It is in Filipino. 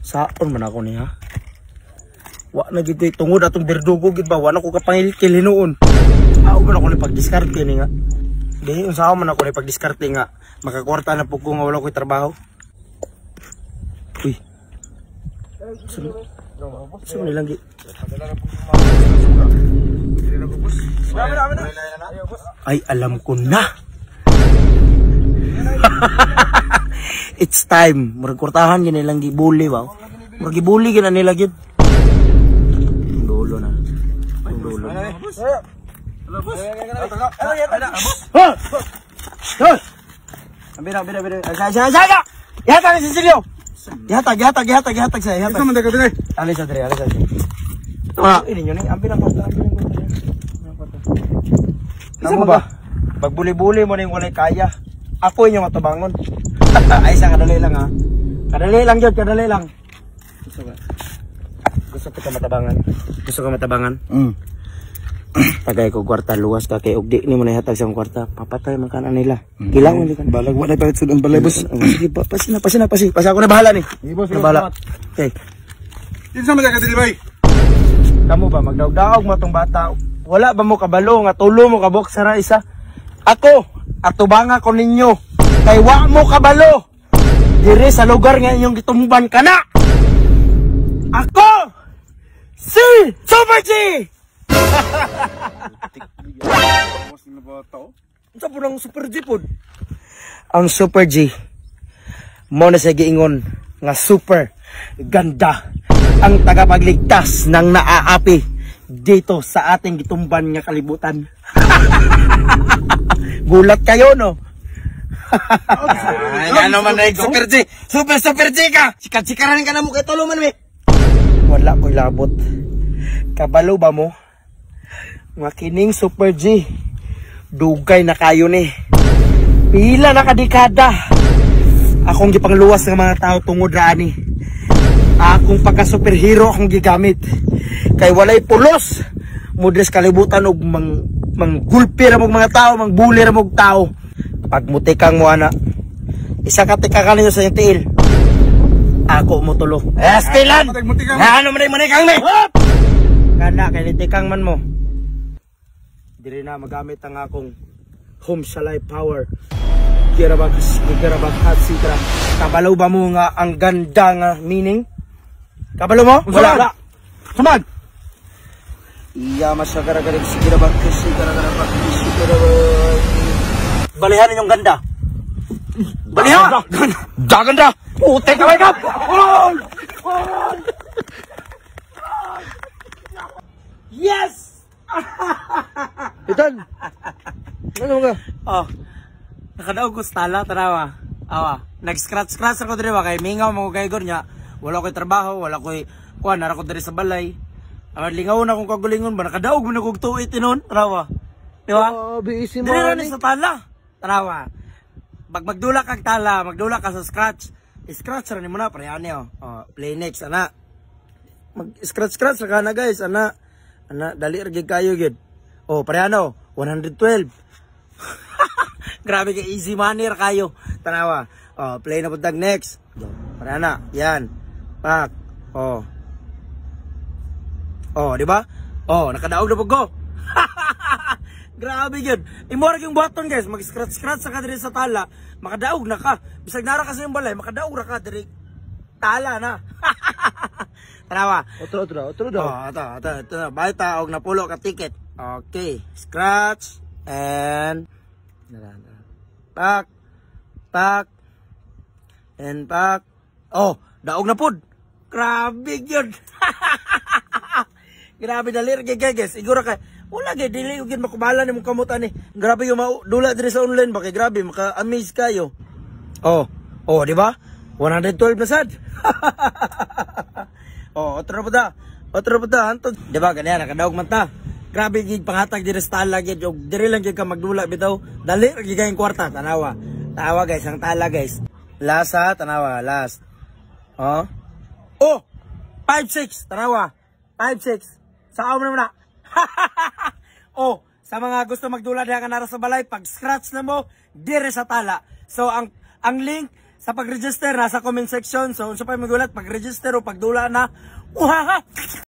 Saon man ako niya. Wa na gid tungod atong berdugo gid ba, wa na ko kapangilkil hinuon. Ako man ako ni pagdiskarte ni nga. Dili unsa man ako ni pagdiskarte nga makakwarta na pug ko nga wala ko'y trabaho. Uy. Sino nilang gid? Ay, alam ko na. It's time. Murag kurtahan gid nilang gibuli ba? Murag gibuli gid nila gid. Dulo na. Dulo. Jaga. Yata si Silio. Yata saya. Ito man daga dire. Alis sa dire. Ini nyo ni ambil ang kwarta. Namo ba? Pagbuli-buli mo ning walay kaya. Ako inyo matabangon. Ay sa kadali lang ha. Kadali lang jud, kadali lang. Gusto ka matabangan? Tagay ko kwarta luwas ka kay ugdi ni mo na hatag sa kwarta. Papatay man kana nila. Kilang mo kan. Balag wala pa sud ang balay boss. Sige pa, pasi. Pasi ako na bahala ni. Boss, bahala. Okay. Kinsa man daga dilbay? Kamu ba magdaog-daog mo tong bata? Wala ba mo kabalo nga tulo mo kabok sara isa? Ako, atubanga ko ninyo. Kay wa mo kabalo. Dire sa lugar nga inyong gitumban kana. Ako si Super G. Unsa po ng Super G pod? Ang Super G mo na sa giingon nga super ganda ang tagapagligtas ng naaapi dito sa ating gitumban nga kalibutan. Gulat kayo no? Ano man na Super G? Super G ka! Sikat-sikaran ka na mo kay tolo man me. Wala ko'y labot. Kabalo ba mo? Nga kining Super G dugay na kayo ni. Pila na kadekada akong gipangluwas ng mga tao tungod ra ani. Akong pagka superhero akong gigamit. Kay walay pulos mudres kalibutan og manggulpi ra mong mga tao, mangbuli ra mong tao. Pag mutikang mo ana, isa ka tika ka ninyo sa iyong tiil. Ako mo tulo. Estilan! Ano man ay manikang me? Kana kay nitikang man mo. Diri na magamit ang akong home salay power. Girabag hot sitra. Kabalo ba mo nga ang ganda nga meaning? Kabalo mo? Wala. Sumag! Iya masyagara-gara sigirabag sigara-gara balihan yung ganda. Balihan! Gaganda! Putek ka, wake up! Yes! Itan. Ano nga? Oh. Nakadaog ko sa tala, tarawa. Awa. Nag-scratch ako diri ba kay mingaw mo kay gor nya. Wala ko'y trabaho, wala ko'y kuan nara ko diri sa balay. Lingaw na kung kagulingon ba nakadaog mo na kog tuit tinon, tarawa. Di ba? Busy mo. Diri ra ni sa tala. Tarawa. Pag magdula kag tala, magdula ka sa scratch. Scratch ra nimo na pre ani oh. Play next ana. Mag-scratch ra na guys, ana. Ana dali ra gid kayo gid. Oh, pre ano? 112. Grabe ka easy money ra kayo. Tanawa. Oh, play na pud next. Pre ana, yan. Pak. Oh. Oh, di ba? Oh, nakadaog na pud ko. Grabe yun. Imora yung button guys. Mag-scratch sa ka diri sa tala. Makadaog na ka. Bisag nara kasi yung balay. Makadaog na ka diri. Tala na. Tanawa. Otro daw. Oh, ito. Bahay taog na pulo ka ticket. Okay. Scratch. And. Pak. And pak. Oh, daog na pud. Grabe yun. Grabe dalir guys. Igura ka. Wala gay dili ugin makubala ni mong kamutan ni. Grabe yung dula diri sa online ba kay grabe maka-amaze kayo. Oh, di ba? 112 na sad. Oh, otro pa da antod. Di ba ganyan nakadaog man ta. Grabe gid panghatag diri sa tala gid og diri lang gid ka magdula bitaw. Dali gid kay kwarta tanawa. Tawa guys ang tala guys. Last ha, tanawa, last. Oh. 5-6 tanawa. 5-6. Sa amo na. Oh, sa mga gusto magdula diha ka nara sa balay, pag scratch na mo dire sa tala. So ang link sa pag-register, nasa comment section. So, unsa pa magulat, pag-register o pagdula na, uhaha!